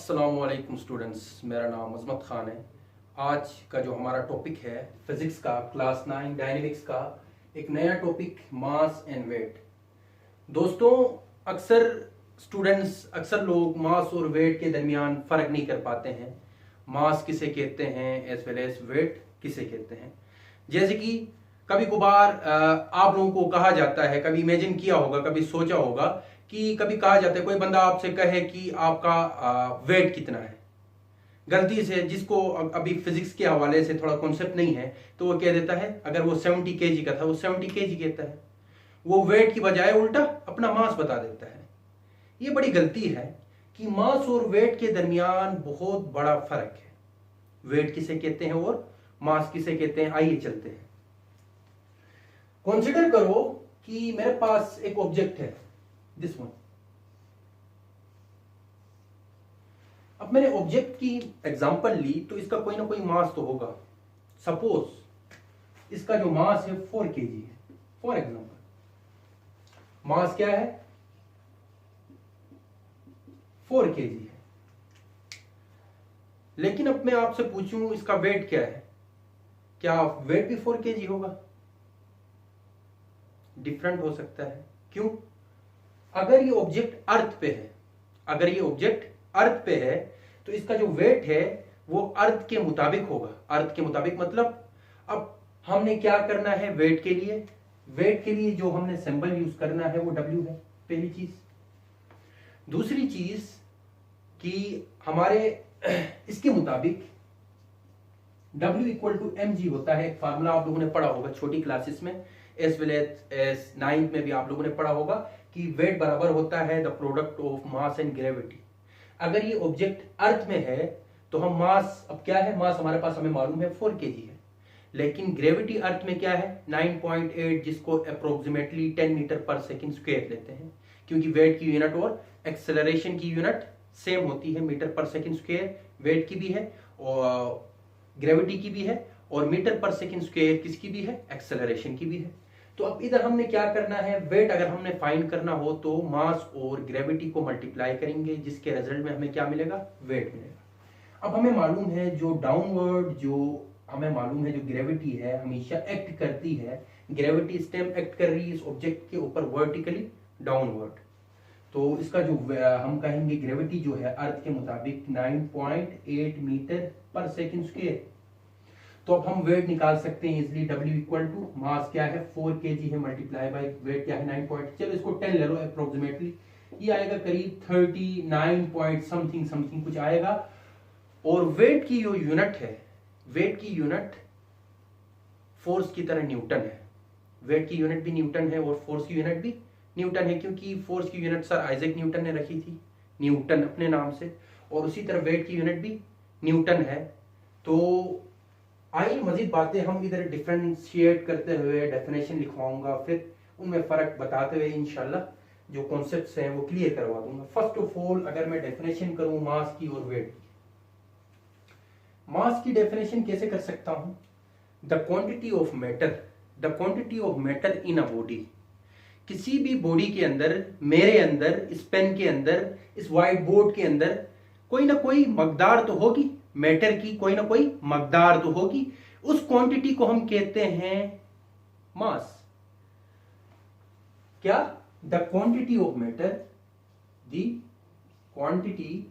अस्सलामुअलैकुम स्टूडेंट्स, मेरा नाम अजमत ख़ान है। आज का जो हमारा टॉपिक है फिज़िक्स का क्लास 9 डायनेमिक्स का एक नया टॉपिक मास एंड वेट। दोस्तों, अक्सर लोग मास और वेट के दरमियान फ़र्क नहीं कर पाते हैं। मास किसे कहते हैं एज वेल एज वेट किसे कहते हैं। जैसे कि कभी कभार आप लोगों को कहा जाता है, कभी इमेजिन किया होगा, कभी सोचा होगा कि कभी कहा जाता है कोई बंदा आपसे कहे कि आपका वेट कितना है। गलती से जिसको अभी फिजिक्स के हवाले से थोड़ा कॉन्सेप्ट नहीं है तो वो कह देता है, अगर वो 70 केजी का था वो 70 केजी कहता है। वो वेट की बजाय उल्टा अपना मास बता देता है। ये बड़ी गलती है कि मास और वेट के दरमियान बहुत बड़ा फर्क है। वेट किसे कहते हैं और मास किसे कहते हैं, आइए चलते हैं। कंसीडर करो कि मेरे पास एक ऑब्जेक्ट है, दिस वन। अब मैंने ऑब्जेक्ट की एग्जांपल ली तो इसका कोई ना कोई मास तो होगा। सपोज इसका जो मास है 4 केजी है, फॉर एग्जांपल। मास क्या है? 4 केजी है। लेकिन अब मैं आपसे पूछूं इसका वेट क्या है, क्या वेट भी 4 केजी होगा? डिफरेंट हो सकता है। क्यों? अगर ये ऑब्जेक्ट अर्थ पे है तो इसका जो वेट है वो अर्थ के मुताबिक होगा। अर्थ के मुताबिक मतलब, अब हमने क्या करना है वेट के लिए जो हमने सिंबल यूज करना है वो W है, पहली चीज। दूसरी चीज कि हमारे इसके मुताबिक W इक्वल टू mg होता है। एक फार्मूला आप लोगों ने पढ़ा होगा छोटी क्लासेस में, एज वेल एज 9th में भी आप लोगों ने पढ़ा होगा कि वेट बराबर होता है the product of mass and gravity. अगर ये ऑब्जेक्ट अर्थ में है तो हम मास, अब क्या है मास हमारे पास हमें मालूम है 4 केजी है, लेकिन ग्रेविटी अर्थ में क्या है 9.8, जिसको approximately 10 metre per second square लेते हैं, क्योंकि वेट की यूनिट और एक्सेलरेशन की यूनिट सेम होती है, metre per second square wait की भी है और ग्रेविटी की भी है, और मीटर पर सेकंड स्क्वायर किसकी भी है, एक्सेलरेशन की भी है। तो अब इधर हमने क्या करना है, वेट अगर हमने फाइंड करना हो तो मास और ग्रेविटी को मल्टीप्लाई करेंगे, जिसके रिजल्ट में हमें क्या मिलेगा, वेट मिलेगा। अब हमें मालूम है जो ग्रेविटी है हमेशा एक्ट करती है, ग्रेविटी इस टाइम एक्ट कर रही है इस ऑब्जेक्ट के ऊपर वर्टिकली डाउनवर्ड। तो इसका जो हम कहेंगे ग्रेविटी जो है अर्थ के मुताबिक 9.8 मीटर पर सेकंड स्क्वायर। तो अब हम वेट निकाल सकते हैं easily. W equal to mass क्या है 4 केजी है, मल्टीप्लाई बाय वेट क्या है 9. चलो इसको 10 ले लो अप्रोक्सीमेटली, ये आएगा करीब 39 पॉइंट समथिंग कुछ आएगा। और वेट की जो यूनिट है, वेट की यूनिट फोर्स की तरह न्यूटन है। वेट की यूनिट भी न्यूटन है और फोर्स की यूनिट भी न्यूटन है, क्योंकि फोर्स की यूनिट सर आइजैक न्यूटन ने रखी थी, न्यूटन अपने नाम से, और उसी तरह वेट की यूनिट भी न्यूटन है। तो आइए मजीद बातें हम इधर डिफरेंशिएट करते हुए डेफिनेशन लिखवाऊंगा, फिर उनमें फर्क बताते हुए इंशाल्लाह जो कॉन्सेप्ट्स हैं वो क्लियर करवा दूंगा। फर्स्ट ऑफ ऑल अगर मैं डेफिनेशन करूं मास की और वेट की, मास की डेफिनेशन कैसे कर सकता हूं, the quantity of matter in a body. किसी भी बॉडी के अंदर, मेरे अंदर, इस पेन के अंदर, इस व्हाइट बोर्ड के अंदर कोई ना कोई मकदार तो होगी, मैटर की कोई ना कोई मकदार तो होगी। उस क्वांटिटी को हम कहते हैं मास। क्या? The quantity of matter, the quantity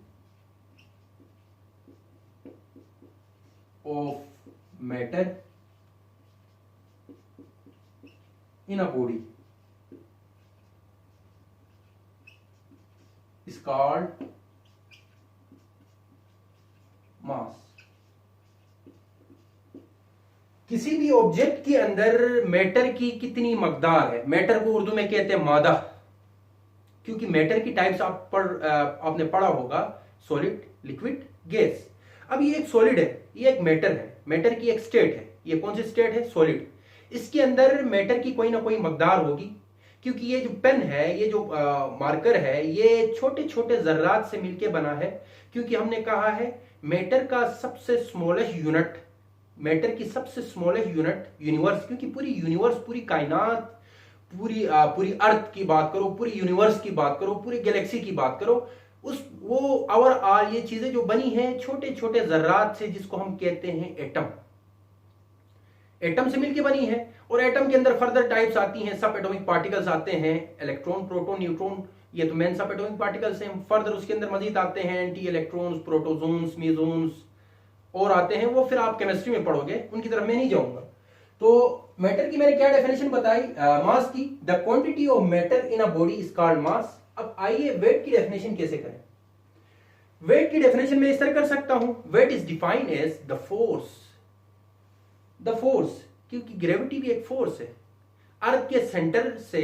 of matter in a body is called मास। किसी भी ऑब्जेक्ट के अंदर मैटर की कितनी मकदार है, मैटर को उर्दू में कहते हैं मादा, क्योंकि मैटर की टाइप्स आपने पढ़ा होगा, सॉलिड, लिक्विड, गैस। अब ये एक सॉलिड है, ये एक मैटर है, मैटर की एक स्टेट है, ये कौन सी स्टेट है, सॉलिड। इसके अंदर मैटर की कोई ना कोई मकदार होगी, क्योंकि ये जो पेन है, ये जो मार्कर है, ये छोटे छोटे जर्रात से मिलके बना है। क्योंकि हमने कहा है मैटर की सबसे स्मॉलेस्ट यूनिट यूनिवर्स, क्योंकि पूरी यूनिवर्स, पूरी कायनात, पूरी अर्थ की बात करो, पूरी यूनिवर्स की बात करो, पूरी गैलेक्सी की बात करो, उस वो और आल ये चीजें जो बनी हैं छोटे छोटे जर्रात से, जिसको हम कहते हैं एटम। एटम से मिलकर बनी है, और एटम के अंदर फर्दर टाइप्स आती हैं, सब एटॉमिक पार्टिकल्स आते हैं, इलेक्ट्रॉन, प्रोटॉन, न्यूट्रॉन, ये तो मेन सब एटॉमिक पार्टिकल्स हैं। फर्दर उसके अंदर मजीद आते हैं एंटी इलेक्ट्रॉन्स, प्रोटोजोन्स, मेसोन्स और आते हैं, वो फिर आप केमिस्ट्री में पढ़ोगे, उनकी तरफ मैं नहीं जाऊंगा। तो मैटर की मैंने क्या डेफिनेशन बताई, मास की, the quantity of matter in a body is called मास। अब आइए वेट की डेफिनेशन कैसे करें। वेट की डेफिनेशन में इस तरह कर सकता हूं, weight is defined as the force, क्योंकि ग्रेविटी भी एक फोर्स है। अर्थ के सेंटर से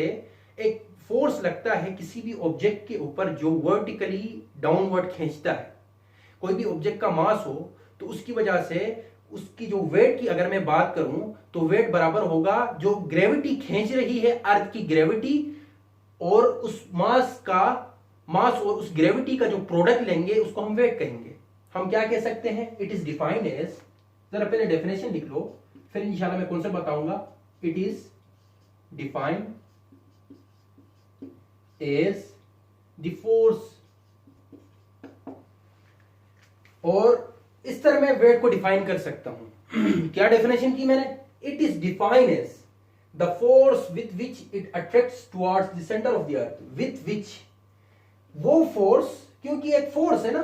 एक फोर्स लगता है किसी भी ऑब्जेक्ट के ऊपर जो वर्टिकली डाउनवर्ड खींचता है। कोई भी ऑब्जेक्ट का मास हो तो उसकी वजह से उसकी जो वेट की अगर मैं बात करूं तो वेट बराबर होगा जो ग्रेविटी खींच रही है, अर्थ की ग्रेविटी, और उस मास और उस ग्रेविटी का जो प्रोडक्ट लेंगे उसको हम वेट कहेंगे। हम क्या कह सकते हैं, इट इज डिफाइंड एज, जरा पहले डेफिनेशन लिख लो फिर इंशाल्लाह मैं कॉन्सेप्ट बताऊंगा। It is defined as the force, और इस तरह मैं वेट को डिफाइन कर सकता हूं। क्या डेफिनेशन की मैंने, it is defined as the force with which it attracts towards the centre of the earth. With which, वो फोर्स, क्योंकि एक फोर्स है ना,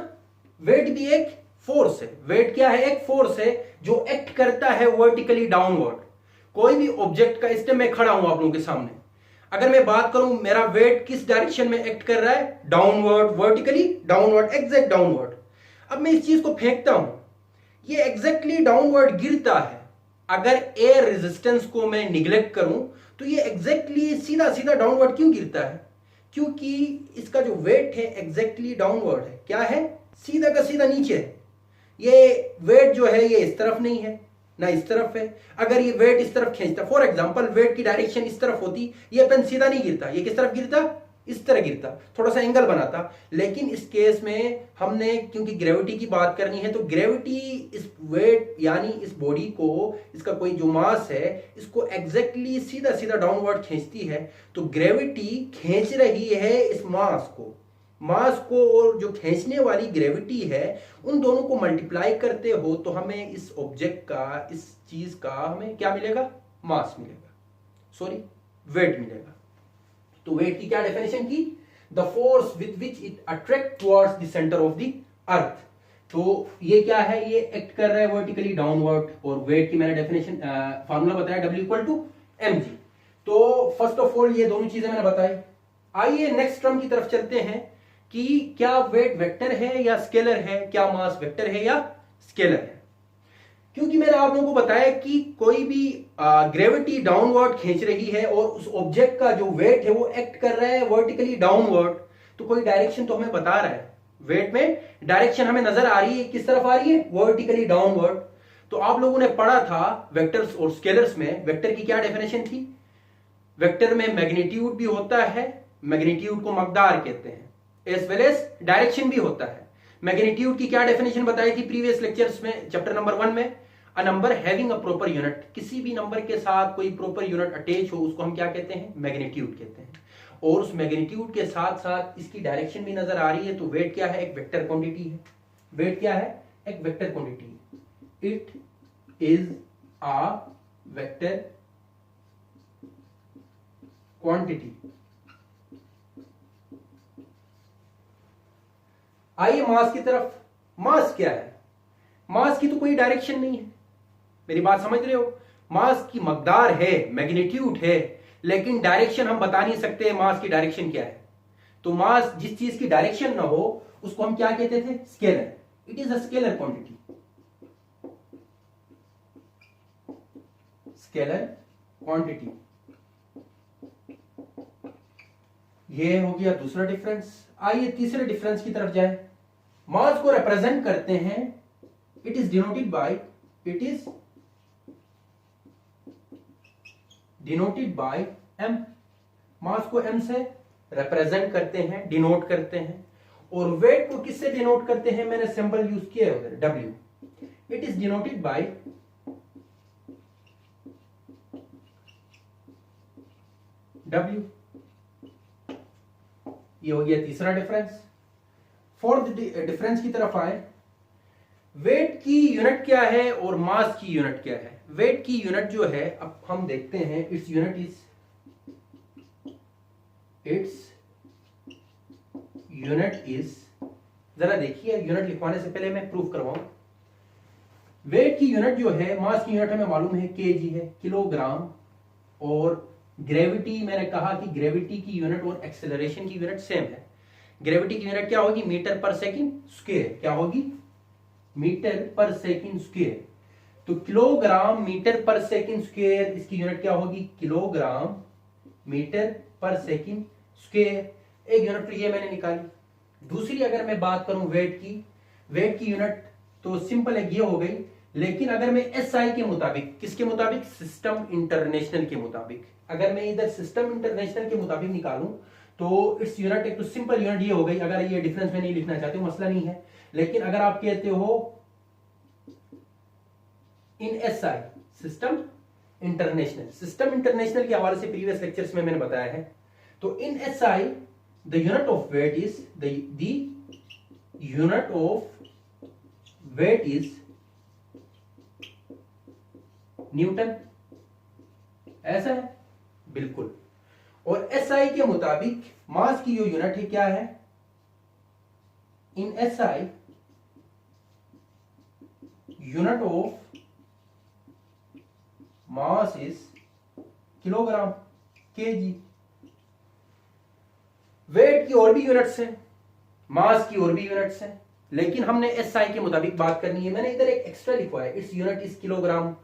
वेट भी एक फोर्स है। वेट क्या है, एक फोर्स है जो एक्ट करता है वर्टिकली डाउनवर्ड। कोई भी ऑब्जेक्ट का, इस टाइम मैं खड़ा हूं आप लोगों के सामने, अगर मैं बात करूं मेरा वेट किस डायरेक्शन में एक्ट कर रहा है, downward, vertically downward, exact downward. अब मैं इस चीज को फेंकता हूं, ये एग्जैक्टली डाउनवर्ड गिरता है। अगर एयर रेजिस्टेंस को मैं निग्लेक्ट करूं तो ये एग्जैक्टली सीधा सीधा डाउनवर्ड क्यों गिरता है, क्योंकि इसका जो वेट है एग्जैक्टली डाउनवर्ड है। क्या है, सीधा का सीधा नीचे है। ये वेट जो है ये इस तरफ नहीं है ना इस तरफ है। अगर ये वेट इस तरफ खींचता, फॉर एग्जांपल वेट की डायरेक्शन इस तरफ होती, ये पेन सीधा नहीं गिरता, ये किस तरफ गिरता, इस तरह गिरता, थोड़ा सा एंगल बनाता। लेकिन इस केस में हमने क्योंकि ग्रेविटी की बात करनी है, तो ग्रेविटी इस वेट यानी इस बॉडी को, इसका कोई जो मास है, इसको एग्जैक्टली सीधा सीधा डाउनवर्ड खींचती है। तो ग्रेविटी खींच रही है इस मास को, और जो खींचने वाली ग्रेविटी है, उन दोनों को मल्टीप्लाई करते हो तो हमें इस ऑब्जेक्ट का, इस चीज का हमें क्या मिलेगा, मास मिलेगा, सॉरी वेट मिलेगा। तो वेट की क्या डेफिनेशन की, the force with which it attract towards the centre of the अर्थ। तो ये क्या है, ये एक्ट कर रहा है वर्टिकली डाउनवर्ड, और वेट की मैंने डेफिनेशन फार्मूला बताया, W इक्वल टू mg। तो फर्स्ट ऑफ ऑल ये दोनों चीजें मैंने बताई। आइए नेक्स्ट टर्म की तरफ चलते हैं कि क्या वेट वेक्टर है या स्केलर है, क्या मास वेक्टर है या स्केलर है। क्योंकि मैंने आप लोगों को बताया कि कोई भी ग्रेविटी डाउनवर्ड खींच रही है और उस ऑब्जेक्ट का जो वेट है वो एक्ट कर रहा है वर्टिकली डाउनवर्ड, तो कोई डायरेक्शन तो हमें बता रहा है। वेट में डायरेक्शन हमें नजर आ रही है, किस तरफ आ रही है, वर्टिकली डाउनवर्ड। तो आप लोगों ने पढ़ा था वेक्टर्स और स्केलर्स में, वेक्टर की क्या डेफिनेशन थी, वेक्टर में मैग्नीट्यूड भी होता है, मैग्नीट्यूड को मकदार कहते हैं, एज वेल एज डायरेक्शन भी होता है। मैग्नीट्यूड की क्या डेफिनेशन बताई थी प्रीवियस लेक्चर्स में, चैप्टर नंबर 1 में, a number having a proper unit, किसी भी नंबर के साथ कोई प्रॉपर यूनिट अटैच हो उसको हम क्या कहते हैं, मैग्नीट्यूड कहते हैं। और उस मैग्नीट्यूड के साथ साथ इसकी डायरेक्शन भी नजर आ रही है, तो वेट क्या है, एक वेक्टर क्वांटिटी है। वेट क्या है, एक vector quantity, it is a vector quantity. आइए मास की तरफ। मास क्या है, मास की तो कोई डायरेक्शन नहीं है, मेरी बात समझ रहे हो। मास की मकदार है, मैग्नीट्यूड है, लेकिन डायरेक्शन हम बता नहीं सकते मास की डायरेक्शन क्या है। तो मास, जिस चीज की डायरेक्शन ना हो उसको हम क्या कहते थे, scalar. It is a scalar quantity, scalar quantity. ये हो गया दूसरा डिफरेंस। आइए तीसरे डिफरेंस की तरफ जाए। मास को रिप्रेजेंट करते हैं, it is denoted bye m। मास को m से रिप्रेजेंट करते हैं, डिनोट करते हैं। और वेट को किससे डिनोट करते हैं, मैंने सिंबल यूज किया है उधर, W। It is denoted bye W। ये हो गया तीसरा डिफरेंस। फोर्थ डिफरेंस की तरफ आए। वेट की यूनिट क्या है और मास की यूनिट क्या है? वेट की यूनिट जो है, अब हम देखते हैं, इट्स यूनिट इज, जरा देखिए, यूनिट लिखवाने से पहले मैं प्रूफ करवाऊं। वेट की यूनिट जो है, मास की यूनिट हमें मालूम है केजी है, किलोग्राम, और ग्रेविटी, मैंने कहा कि ग्रेविटी की यूनिट और एक्सेलरेशन की यूनिट सेम है। ग्रेविटी की यूनिट क्या होगी? Metre per second square. क्या होगी? Metre per second square. तो kilogram metre per second square, इसकी यूनिट क्या होगी? Kilogram metre per second square. एक यूनिट तो ये मैंने निकाली। दूसरी अगर मैं बात करूं वेट की यूनिट तो सिंपल है, ये हो गई। लेकिन अगर मैं एसआई के मुताबिक, किसके मुताबिक? सिस्टम इंटरनेशनल के मुताबिक, अगर मैं इधर सिस्टम इंटरनेशनल के मुताबिक निकालूं तो इट्स यूनिट, एक तो सिंपल यूनिट ये हो गई। अगर ये डिफरेंस में नहीं लिखना चाहते हो, मसला नहीं है। लेकिन अगर आप कहते हो इन एसआई, सिस्टम इंटरनेशनल के हवाले से प्रीवियस लेक्चर्स में मैंने बताया है। तो in SI the unit of weight is newton. ऐसा है बिल्कुल। और एसआई के मुताबिक मास की जो यूनिट है क्या है? In SI unit of mass is kilogram, KG. Weight की और भी यूनिट्स हैं, मास की और भी यूनिट्स हैं, लेकिन हमने एसआई के मुताबिक बात करनी है। मैंने इधर एक एक्स्ट्रा लिखवा है, it's unit is kilogram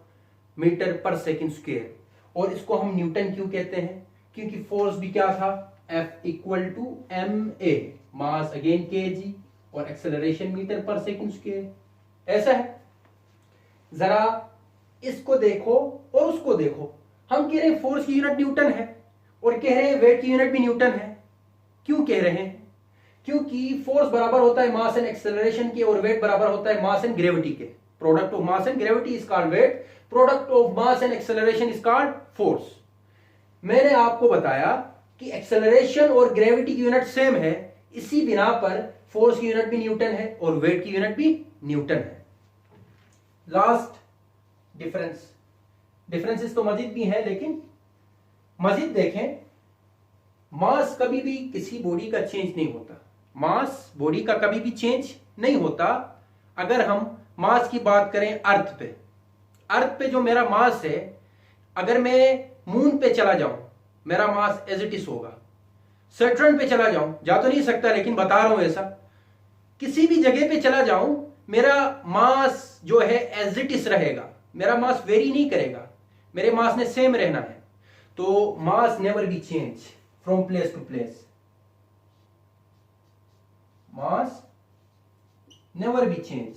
metre per second square. और इसको हम न्यूटन क्यों कहते हैं? क्योंकि फोर्स भी क्या था? F equal to ma, mass again KG, और acceleration metre per second square. ऐसा है। जरा इसको देखो और उसको देखो। हम कह रहे हैं फोर्स की यूनिट न्यूटन है, और कह रहे हैं वेट की यूनिट भी न्यूटन है। क्यों कह रहे हैं? क्योंकि फोर्स बराबर होता है मास एंड एक्सेलरेशन के, और वेट बराबर होता है मास एंड ग्रेविटी के। Product of mass and gravity is called weight, product of mass and acceleration is called force. मैंने आपको बताया कि एक्सेलरेशन और ग्रेविटी की यूनिट सेम है, इसी बिना पर फोर्स की यूनिट भी न्यूटन है और वेट की यूनिट भी न्यूटन है। लास्ट डिफरेंसेस तो मजीद भी हैं, लेकिन मजीद देखें, मास कभी भी किसी बॉडी का चेंज नहीं होता। मास बॉडी का कभी भी चेंज नहीं होता। अगर हम मास की बात करें अर्थ पे जो मेरा मास है, अगर मैं मून पे चला जाऊं, मेरा मास एज इट इज होगा। सैटर्न पे चला जाऊं, जा तो नहीं सकता लेकिन बता रहा हूं ऐसा, किसी भी जगह पे चला जाऊं, मेरा मास जो है एज इट इज रहेगा। मेरा मास वेरी नहीं करेगा, मेरे मास ने सेम रहना है। तो mass never be change from place to place. Mass never be change.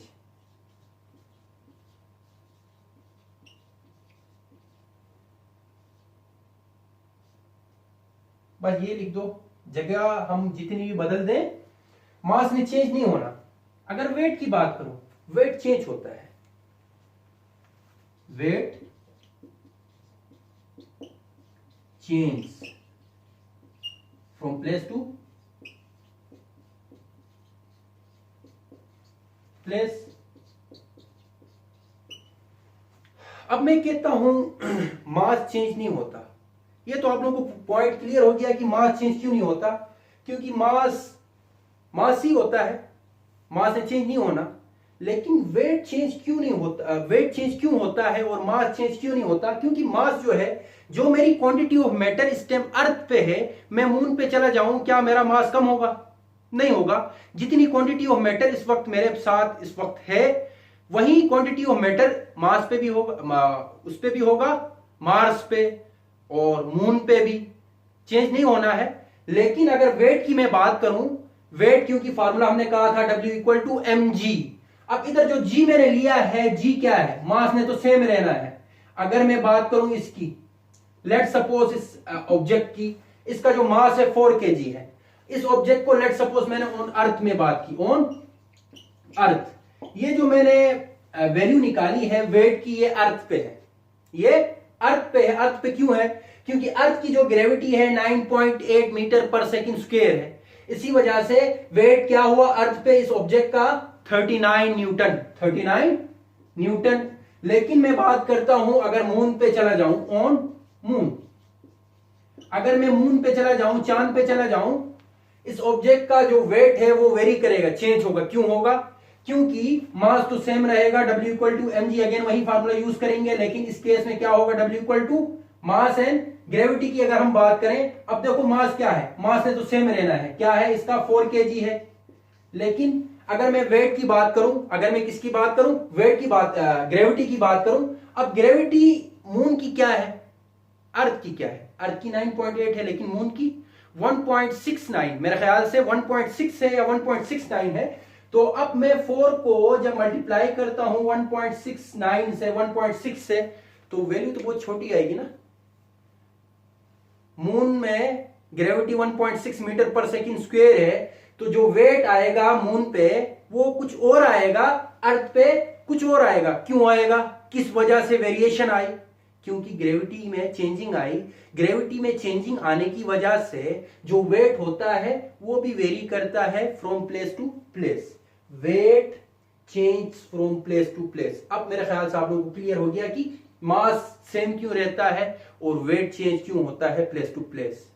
बस ये लिख दो, जगह हम जितनी भी बदल दें, मास ने चेंज नहीं होना। अगर वेट की बात करूं, वेट चेंज होता है। Weight change from place to place. अब मैं कहता हूं मास चेंज नहीं होता। ये तो आप लोगों को पॉइंट क्लियर हो गया कि मास चेंज क्यों नहीं होता। क्योंकि मास ही होता है, मास से चेंज नहीं होना। लेकिन वेट चेंज क्यों नहीं होता? वेट चेंज क्यों होता है और मास चेंज क्यों नहीं होता? क्योंकि मास जो है, जो मेरी क्वांटिटी ऑफ मैटर इस टाइम अर्थ पे है, मैं मून पे चला जाऊं, क्या मेरा मास कम होगा? नहीं होगा। जितनी क्वांटिटी ऑफ मैटर इस वक्त मेरे साथ इस वक्त है, वही क्वांटिटी ऑफ मैटर मास पे भी होगा, उस पे भी होगा, मार्स पे और मून पे भी। चेंज नहीं होना है। लेकिन अगर वेट की मैं बात करूं, वेट क्योंकि फार्मूला हमने कहा था W इक्वल टू mg। अब इधर जो g मैंने लिया है, g क्या है? मास ने तो सेम रहना है। अगर मैं बात करूं इसकी, लेट सपोज इस ऑब्जेक्ट की, इसका जो मास है 4 kg है। इस ऑब्जेक्ट को लेट सपोज मैंने ऑन अर्थ में बात की, ऑन अर्थ। ये जो मैंने वैल्यू निकाली है वेट की, ये अर्थ पे है, ये अर्थ पे है। अर्थ पे क्यों है? क्योंकि अर्थ की जो ग्रेविटी है 9.8 मीटर पर सेकंड स्क्वायर है। इसी वजह से वेट क्या हुआ अर्थ पे इस ऑब्जेक्ट का 39 न्यूटन, 39 न्यूटन। लेकिन मैं बात करता हूं अगर मून पे चला जाऊं, ऑन मून, अगर मैं मून पे चला जाऊं, चांद पे चला जाऊं, इस ऑब्जेक्ट का जो वेट है वो वेरी करेगा, चेंज होगा। क्यों होगा? क्योंकि मास तो सेम रहेगा, W equal to mg, again वही फार्मूला यूज करेंगे, लेकिन इस केस में क्या होगा, W equal to mass and gravity की अगर हम बात करें, अब देखो मास क्या है, मास ने तो सेम रहना है, क्या है इसका 4 kg है। लेकिन अगर मैं वेट की बात करूं, अगर मैं किसकी बात करूं, वेट की बात, ग्रेविटी की बात करूं, अब ग्रेविटी मून की क्या है, अर्थ की क्या है, अर्थ की 9.8 है, लेकिन मून की 1.69, मेरे ख्याल से 1.6 है या 1.69 है। तो अब मैं 4 को जब मल्टीप्लाई करता हूं 1.69 से, 1.6 से, तो वैल्यू तो बहुत छोटी आएगी ना। मून में gravity 1.6 metre per second square है, तो जो वेट आएगा मून पे वो कुछ और आएगा, अर्थ पे कुछ और आएगा। क्यों आएगा, किस वजह से वेरिएशन आई? क्योंकि ग्रेविटी में चेंजिंग आई। ग्रेविटी में चेंजिंग आने की वजह से जो वेट होता है वो भी वेरी करता है from place to place. Weight change from place to place. अब मेरे ख्याल से आप लोगों को क्लियर हो गया कि मास सेम क्यों रहता है और वेट चेंज क्यों होता है प्लेस टू प्लेस।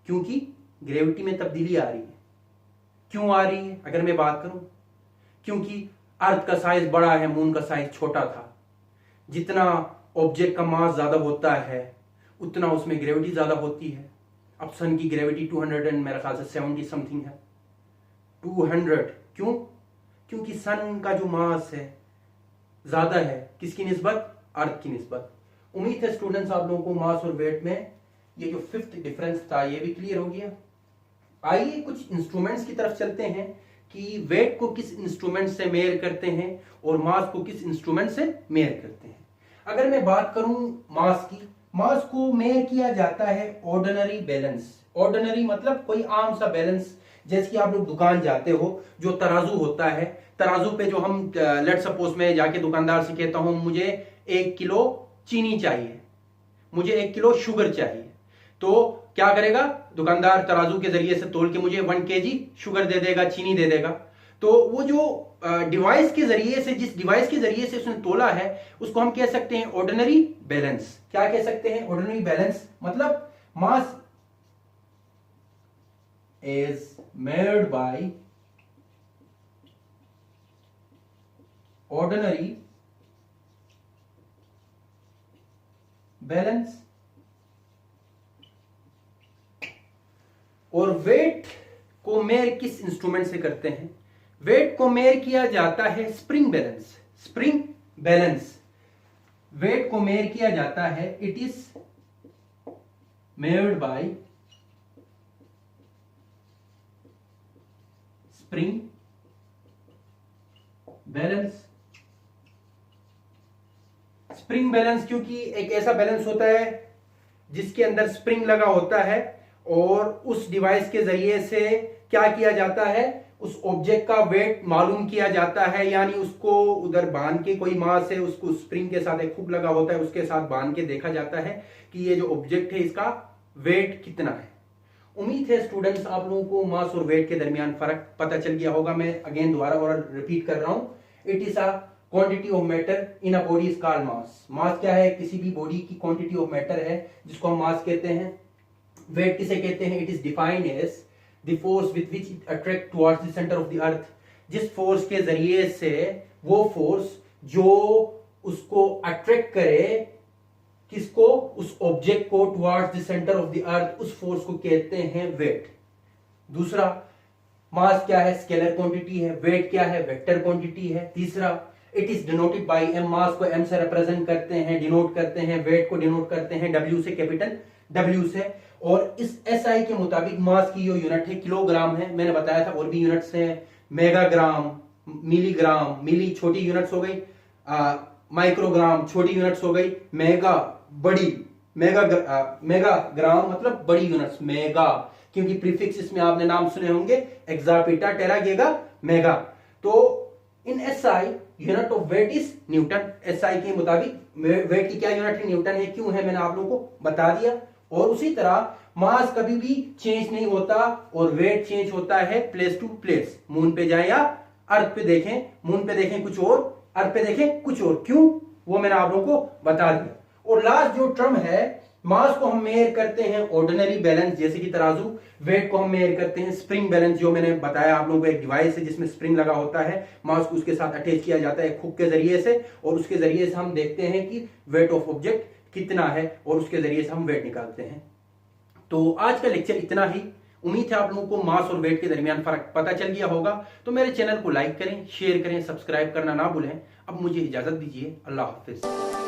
क्योंकि ग्रेविटी में तब्दीली आ रही है। क्यों आ रही है अगर मैं बात करूं, क्योंकि अर्थ का साइज बड़ा है, मून का साइज छोटा था। जितना ऑब्जेक्ट का मास ज्यादा होता है उतना उसमें ग्रेविटी ज्यादा होती है। अब सन की ग्रेविटी 200 एंड मेरे ख्याल से 70 समथिंग है, 200। क्यों? क्योंकि सन का जो मास है ज्यादा है, किसकी निस्बत, अर्थ की निस्बत। उम्मीद है स्टूडेंट्स आप लोगों को मास और वेट में ये जो फिफ्थ डिफरेंस था ये भी क्लियर हो गया। आइए कुछ इंस्ट्रूमेंट्स की तरफ चलते हैं कि वेट को किस इंस्ट्रूमेंट से मेयर करते हैं और मास को किस इंस्ट्रूमेंट से मेयर करते हैं। अगर मैं बात करूं मास की, मास को मेयर किया जाता है ऑर्डिनरी बैलेंस। ऑर्डिनरी मतलब कोई आम सा बैलेंस, जैसे कि आप लोग दुकान जाते हो, जो तराजू होता है, तराजू पे जो हम लेट सपोज में जाके दुकानदार से कहता हूं मुझे 1 किलो चीनी चाहिए, मुझे 1 किलो शुगर चाहिए, तो क्या करेगा दुकानदार, तराजू के जरिए से तोल के मुझे 1 kg शुगर दे देगा, चीनी दे देगा। तो वो जो डिवाइस के जरिए से, जिस डिवाइस के जरिए से उसने तोला है उसको हम कह सकते हैं ऑर्डिनरी बैलेंस। क्या कह सकते हैं, ऑर्डिनरी बैलेंस। मतलब mass is measured by ordinary balance. और वेट को मेयर किस इंस्ट्रूमेंट से करते हैं? वेट को मेयर किया जाता है spring balance. Spring balance, weight को मेयर किया जाता है, it is measured by spring balance. Spring balance क्योंकि एक ऐसा बैलेंस होता है जिसके अंदर स्प्रिंग लगा होता है और उस डिवाइस के जरिए से क्या किया जाता है, उस ऑब्जेक्ट का वेट मालूम किया जाता है। यानी उसको उधर बांध के, कोई मास है उसको स्प्रिंग के साथ एक हुक लगा होता है, उसके साथ बांध के देखा जाता है कि ये जो ऑब्जेक्ट है इसका वेट कितना है। उम्मीद है स्टूडेंट्स आप लोगों को मास और वेट के दरमियान फर्क पता चल गया होगा। मैं अगेन दोबारा और रिपीट कर रहा हूं, it is a quantity of matter in a body is called mass. Mass क्या है, किसी भी बॉडी की क्वांटिटी ऑफ मैटर है जिसको हम मास कहते हैं। वेट किसे कहते हैं, it is defined as the force with which it attract towards the centre of the earth. जिस फोर्स के जरिए से, वो फोर्स जो उसको अट्रैक्ट करे, किसको, उस ऑब्जेक्ट को towards the centre of the अर्थ, उस फोर्स को कहते हैं वेट। दूसरा, मास क्या है, स्केलर क्वांटिटी है। वेट क्या है, वेक्टर क्वांटिटी है। तीसरा, it is denoted by M. Mass को एम से रिप्रेजेंट करते हैं, डिनोट करते हैं। वेट को डिनोट करते हैं डब्ल्यू से, कैपिटल डब्ल्यू से। और इस एसआई के मुताबिक मास की जो यूनिट है किलोग्राम है। मैंने बताया था और भी यूनिट्स हैं, मेगाग्राम, मिलीग्राम, मिली छोटी यूनिट्स हो गई, माइक्रोग्राम छोटी यूनिट्स हो गई, मेगा बड़ी, मेगाग्राम मतलब बड़ी यूनिट्स, मेगा क्योंकि प्रीफिक्स इसमें आपने नाम सुने होंगे, एक्सापीटा, टेरा, गीगा, मेगा। तो in SI unit of weight is newton. SI के मुताबिक वेट की क्या यूनिट है, न्यूटन है। क्यों है मैंने आप लोगों को बता दिया। और उसी तरह मास कभी भी चेंज नहीं होता और वेट चेंज होता है प्लेस टू प्लेस। मून पे जाएं या अर्थ पे देखें, मून पे देखें कुछ और, अर्थ पे देखें कुछ और। क्यों, वो मैंने आप लोगों को बता दिया। और लास्ट जो टर्म है, मास को हम मेजर करते हैं ऑर्डिनरी बैलेंस जैसे कि तराजू, वेट को हम मेजर करते हैं स्प्रिंग बैलेंस, जो मैंने बताया आप लोगों को एक डिवाइस है जिसमें स्प्रिंग लगा होता है, मास को उसके साथ अटैच किया जाता है हुक के जरिए से, और उसके जरिए से हम देखते हैं कि वेट ऑफ ऑब्जेक्ट कितना है और उसके जरिए से हम वेट निकालते हैं। तो आज का लेक्चर इतना ही। उम्मीद है आप लोगों को मास और वेट के दरमियान फर्क पता चल गया होगा। तो मेरे चैनल को लाइक करें, शेयर करें, सब्सक्राइब करना ना भूलें। अब मुझे इजाजत दीजिए, अल्लाह हाफिज।